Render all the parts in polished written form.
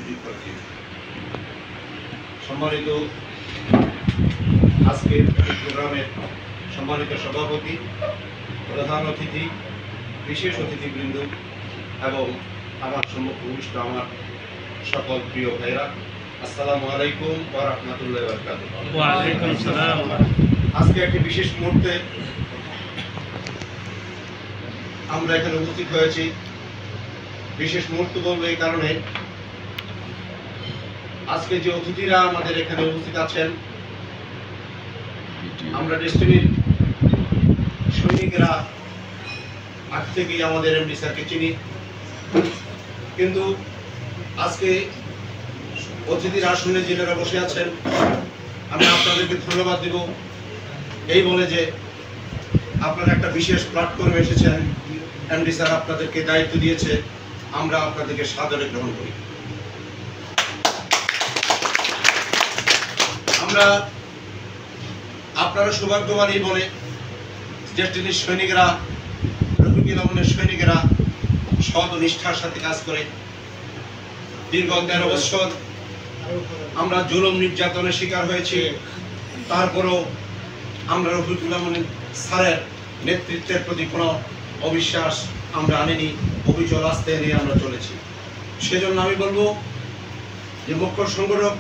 সুযোগ করে দিয়েছেন। সম্মানিত আজকের প্রোগ্রামের সম্মানিত সভাপতি, প্রধান অতিথি, বিশেষ অতিথিবৃন্দ এবং আমার সম্মুখ ভূমিষ্ঠ আমার সকল প্রিয় ভাইরা, আসসালামু আলাইকুম ওয়া রাহমাতুল্লাহি ওয়া বারাকাতুহু। ওয়া আলাইকুম আসসালাম। আজকে একটি বিশেষ মুহূর্তে আমরা এখানে উপস্থিত হয়েছি। বিশেষ মুহূর্ত বলবো এই কারণে, আজকে যে অতিথিরা আমাদের এখানে উপস্থিত আছেন, আমরা ডেস্টিনির সৈনিকরা আজ থেকেই আমাদের এমডি স্যারকে চিনি, কিন্তু আজকে অতিথির আসনে যিনারা বসে আছেন, আমি আপনাদেরকে ধন্যবাদ দিব এই বলে যে আপনারা একটা বিশেষ প্ল্যাটফর্মে এসেছেন। এমডি স্যার আপনাদেরকে দায়িত্ব দিয়েছে, আমরা আপনাদেরকে সাদরে গ্রহণ করি। আমরা আপনারা সৌভাগ্যবান এই বলে ডেস্টিনির সৈনিকরা, রফিকুল আলমের সৈনিকেরা সৎ নিষ্ঠার সাথে কাজ করে দীর্ঘ 13 বছর আমরা জুলুম নির্যাতনের শিকার হয়েছি। তারপরেও আমরা রফিকুল আলমের স্যারের নেতৃত্বের প্রতি কোনো অবিশ্বাস আমরা আনিনি, অবিচল আস্থা নিয়ে আমরা চলেছি। সেজন্য আমি বলবো যে মুখ্য সংগঠক,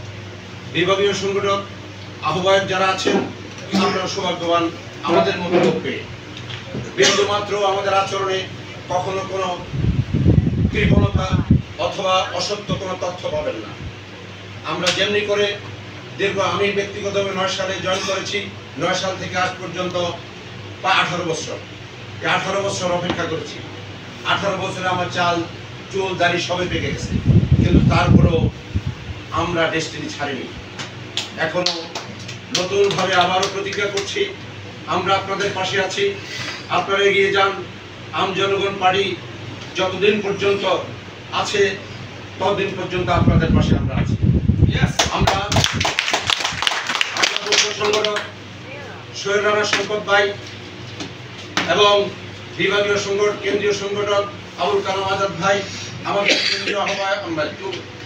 বিভাগীয় সংগঠক, আহ্বায়ক যারা আছেন, আমরা সৌভাগ্যবান আমাদের মধ্যে বিন্দুমাত্র আমাদের আচরণে কখনো কোনো কৃপণতা অথবা অসত্য কোনো তথ্য পাবেন না। আমরা যেমনি করে আমি ব্যক্তিগতভাবে 9 সালে জয়েন করেছি, 9 সাল থেকে আজ পর্যন্ত 18 বছর, এই 18 বছর অপেক্ষা করেছি। 18 বছরে আমার চাল চুল দাড়ি সবে পেকে গেছে, কিন্তু তারপরেও আমরা ডেস্টিনি ছাড়িনি। এখনো নতুনভাবে আবারও প্রতিজ্ঞা করছি, আমরা আপনাদের পাশে আছি। আপনারা এগিয়ে যান। আম জনগণ পার্টি যতদিন পর্যন্ত আছে ততদিন পর্যন্ত আপনাদের পাশে আমরা আছি। আমরা সংগঠক সোহেল রানা সম্পদ ভাই এবং বিভাগীয় সংগঠক, কেন্দ্রীয় সংগঠক আবুল কালাম আজাদ ভাই, আমাদের কেন্দ্রীয় আহ্বায়ক,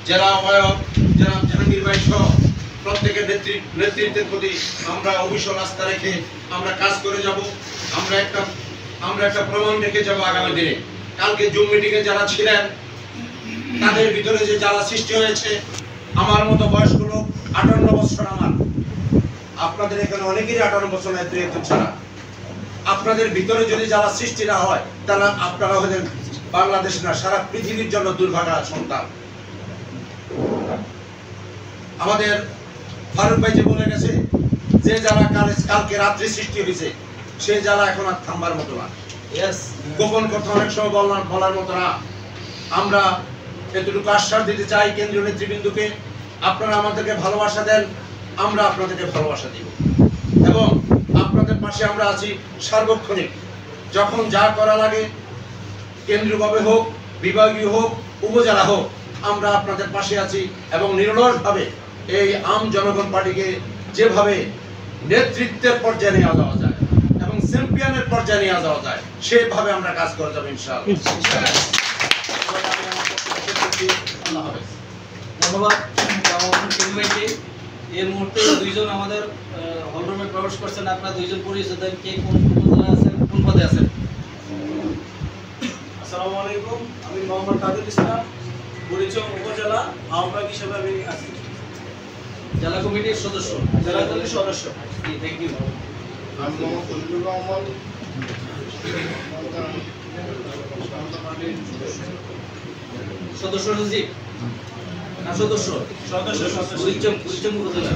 জেলা আহ্বায়ক জনাব জাহাঙ্গীর ভাই সহ প্রত্যেকের নেতৃত্বের প্রতি আমরা অবিচল আস্থা রেখে আমরা কাজ করে যাব। আমরা একটা প্রমাণ রেখে যাব আগামী দিনে। কালকে জুম মিটিংয়ে যারা ছিলেন তাদের ভিতরে যে জ্বালা সৃষ্টি হয়েছে, আমার মতো বয়স্ক লোক 58 বছর আমার, আপনাদের এখানে অনেকেরই 58 বছর নেতৃত্ব ছাড়া। আপনাদের ভিতরে যদি জ্বালা সৃষ্টি না হয়, তাহলে আপনারা হলেন বাংলাদেশ না সারা পৃথিবীর জন্য দুর্ভাগা সন্তান। আমাদের ফারুক ভাই যে বলে গেছে, যে জ্বালা কালকে রাত্রে সৃষ্টি হয়েছে, সেই জ্বালা এখন আর থামবার মতো না। গোপন কথা অনেক সময় বলার মতো না। আমরা এতটুকু আশ্বাস দিতে চাই কেন্দ্রীয় নেতৃবৃন্দকে, আপনারা আমাদেরকে ভালোবাসা দেন, আমরা আপনাদেরকে ভালোবাসা দিব এবং আপনাদের পাশে আমরা আছি সার্বক্ষণিক। যখন যা করা লাগে, কেন্দ্রীয়ভাবে হোক, বিভাগীয় হোক, উপজেলা হোক, আমরা আপনাদের পাশে আছি এবং নিরলসভাবে এই আম জনগণ পার্টিকে যেভাবে নেতৃত্বের পর্যায়ে নিয়ে যাওয়া যায় এবং চ্যাম্পিয়নের পর্যায়ে নিয়ে যাওয়া যায়, সেভাবে আমরা কাজ করে যাবো ইনশাআল্লাহ। ধন্যবাদ। এই মুহূর্তে দুইজন আমাদের হলরুমে প্রবেশ করছেন। আপনারা দুইজন পরিচয় দেন, কে কোন উপজেলা আছেন, কোন পদে আছেন? আসসালামু আলাইকুম, আমি মোহাম্মদ তাজুল ইসলাম, বুড়িচং উপজেলা আহ্বায়ক হিসেবে আমি আছি, জেলা কমিটির সদস্য, জেলা কমিটির সদস্য। Thank you. আমি মোহাম্মদ ফজলুর রহমান, সদস্য সচিব না সদস্য? বুড়িচং উপজেলা।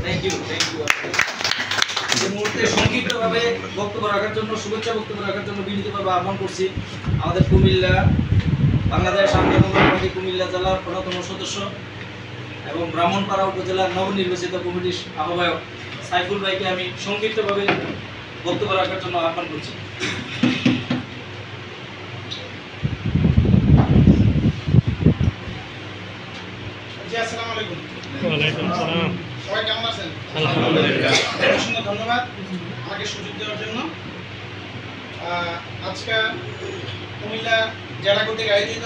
Thank you. এই মুহূর্তে সংক্ষিপ্তভাবে বক্তব্য রাখার জন্য, শুভেচ্ছা বক্তব্য রাখার জন্য বিনীতভাবে আহ্বান করছি আমাদের কুমিল্লা বাংলাদেশ আম জনগণ পার্টি কুমিল্লা জেলার অন্যতম সদস্য এবং ব্রাহ্মণপাড়া উপজেলার নবনির্বাচিত কমিটির আহ্বায়ক সাইফুল ভাইকে আমি সংক্ষিপ্তভাবে বক্তব্য রাখার জন্য আহ্বান করছি। আসসালামু আলাইকুম। ওয়ালাইকুম আসসালাম। সবাই কেমন আছেন? আলহামদুলিল্লাহ। অসংখ্য ধন্যবাদ আমাকে সুযোগ দেওয়ার জন্য। আজকে কুমিল্লা জেলা কর্তৃক আয়োজিত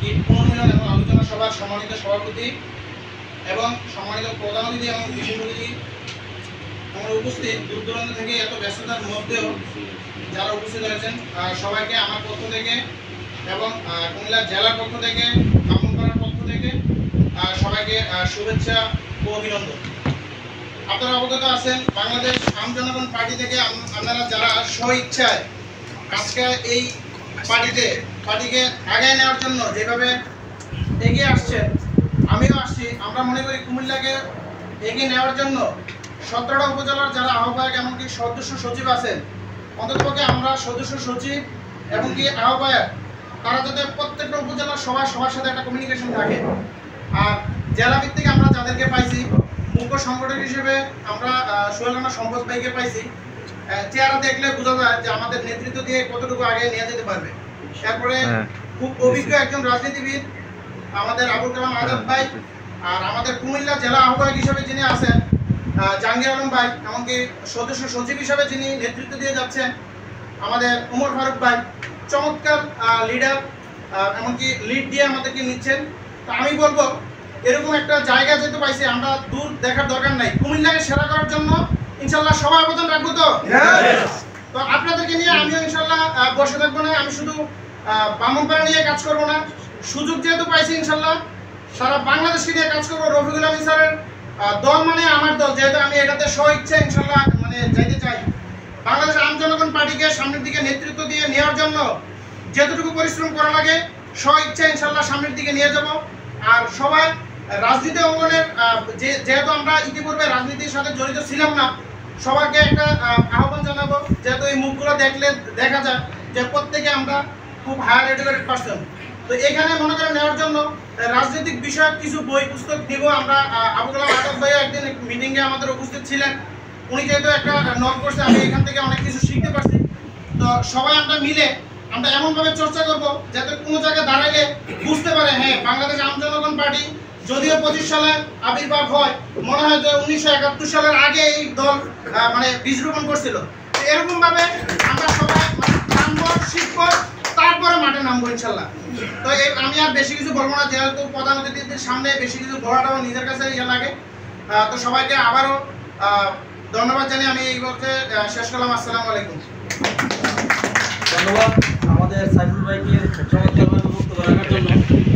এই 15 দিনের আলোচনা সভার জেলার সম্মানিত সভাপতি এবং সম্মানিত প্রধান অতিথি এবং বিশেষ অতিথি আমরা উপস্থিত দূর দূরান্ত থেকে এত ব্যস্ততার মধ্যেও যারা উপস্থিত হয়েছেন সবাইকে আমার পক্ষ থেকে এবং কুমিল্লা জেলার পক্ষ থেকে ব্রাহ্মণপাড়ার পক্ষ থেকে সবাইকে শুভেচ্ছা ও অভিনন্দন। আপনারা অবগত আছেন বাংলাদেশ আম জনগণ পার্টি থেকে আপনারা যারা স্বইচ্ছায় আজকে এই পার্টিকে আগায় নেওয়ার জন্য যেভাবে এগিয়ে আসছেন, আমিও আসছি। আমরা মনে করি কুমিল্লাকে এগিয়ে নেওয়ার জন্য 17টা উপজেলার যারা আহ্বায়ক এমনকি সদস্য সচিব আছেন, অন্ততপক্ষে আমরা সদস্য সচিব এবং কি আহ্বায়ক তারা যাতে প্রত্যেকটা উপজেলার সবার সাথে একটা কমিউনিকেশন থাকে। আর জেলা ভিত্তিক আমরা যাদেরকে পাইছি মুখ্য সংগঠক হিসেবে আমরা সোহেল রানা সম্পদ ভাইকে পাইছি। চেহারা দেখলে বোঝা যায় যে আমাদের নেতৃত্ব দিয়ে কতটুকু আগে নিয়ে যেতে পারবে। তারপরে খুব অভিজ্ঞ একজন রাজনীতিবিদ আমাদের আবুল কালাম আজাদ ভাই, আর আমাদের কুমিল্লা জেলা আহ্বায়ক হিসেবে যিনি আছেন জাহাঙ্গীর আলম ভাই, এমনকি সদস্য সচিব হিসেবে যিনি নেতৃত্ব দিয়ে যাচ্ছেন আমাদের উমর ফারুক ভাই, চমৎকার লিডার, এমনকি লিড দিয়ে আমাদেরকে নিচ্ছেন। তো আমি বলবো এরকম একটা জায়গা যেতে পাইছি, আমরা দূর দেখার দরকার নাই। কুমিল্লাকে সেরা করার জন্য ইনশাল্লাহ সবাই অবদান রাখবো। তো আপনাদেরকে নিয়ে আমিও ইনশাল্লাহ বসে থাকবো না। আমি শুধু ব্রাহ্মণপাড়া নিয়ে কাজ করবো না, সুযোগ যেহেতু পাইছি ইনশাল্লাহ সারা বাংলাদেশকে নিয়ে কাজ করবো। রফিকুল আমিন স্যারের দল মানে আমার দল, যেহেতু আমি এটাতে স্বইচ্ছা ইনশাল্লাহ যাইতে চাই। বাংলাদেশ আম জনগণ পার্টিকে সামনের দিকে নেতৃত্ব দিয়ে নেওয়ার জন্য যতটুকু পরিশ্রম করা লাগে স্বইচ্ছা ইনশাল্লাহ সামনের দিকে নিয়ে যাব। আর সবাই রাজনীতি অঙ্গনের যেহেতু আমরা ইতিপূর্বে রাজনীতির সাথে জড়িত ছিলাম না, সবাইকে একটা আহ্বান জানাবো, যেহেতু এই মুখগুলো দেখলে দেখা যায় যে প্রত্যেকে আমরা খুব হায়ার এডুকেটেড পারসন। তো এখানে মনে করে নেওয়ার জন্য রাজনৈতিক বিষয়ক কিছু বই পুস্তক দিব আমরা। আবুল কালাম আজাদ ভাই একদিন মিটিংয়ে আমাদের উপস্থিত ছিলেন, উনি যেহেতু একটা নক করছে, আমি এখান থেকে অনেক কিছু শিখতে পারছি। তো সবাই আমরা মিলে আমরা এমনভাবে চর্চা করব যাতে কোনো জায়গায় দাঁড়ালে বুঝতে পারে হ্যাঁ বাংলাদেশ আম জনগণ পার্টি যদিও 25 সালে আবির্ভাব হয়, মনে হয় যে 1971 সালের আগে এই দল বীজ রোপণ করছিল। এরকম ভাবে আমরা সবাই জানবো, শিখবো, তারপরে মাঠে নামবো ইনশাল্লাহ। তো আমি আর বেশি কিছু বলবো না, যেহেতু প্রধান অতিথিদের সামনে বেশি কিছু বলাটাও নিজের কাছে ইয়ে লাগে। তো সবাইকে আবারও ধন্যবাদ জানিয়ে আমি এই বলতে শেষ করলাম। আসসালামু আলাইকুম। ধন্যবাদ আমাদের সাইফুল ভাইকে চমৎকারভাবে বক্তব্য রাখার জন্য।